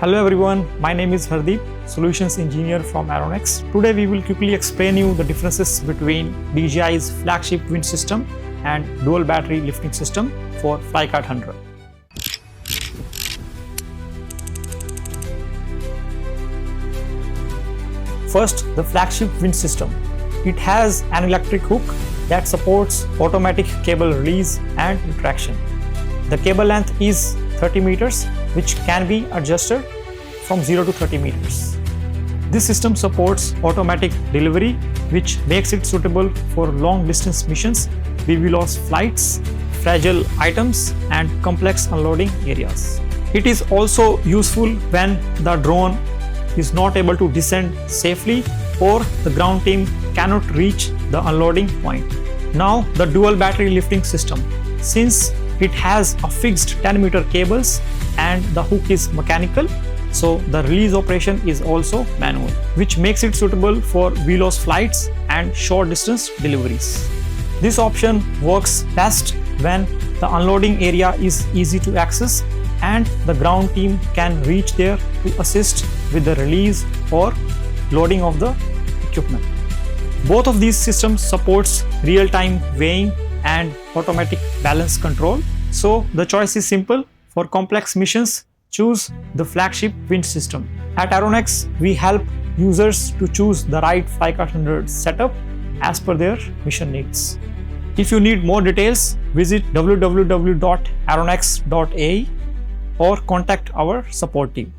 Hello everyone, my name is Hardeep, Solutions Engineer from Aeronex. Today we will quickly explain you the differences between DJI's Flagship Winch System and Dual Battery Lifting System for FlyCart 100. First, the Flagship Winch System. It has an electric hook that supports automatic cable release and retraction. The cable length is 30 meters, which can be adjusted from 0 to 30 meters. This system supports automatic delivery, which makes it suitable for long distance missions, BVLOS flights, fragile items, and complex unloading areas. It is also useful when the drone is not able to descend safely or the ground team cannot reach the unloading point. Now, the dual battery lifting system. Since it has a fixed 10-meter cables and the hook is mechanical, so the release operation is also manual, which makes it suitable for VLOS flights and short distance deliveries. This option works best when the unloading area is easy to access and the ground team can reach there to assist with the release or loading of the equipment. Both of these systems supports real-time weighing and automatic balance control. So the choice is simple. For complex missions, choose the Flagship Winch System. At Aeronex, we help users to choose the right FlyCart 100 setup as per their mission needs. If you need more details, visit www.aeronex.ai or contact our support team.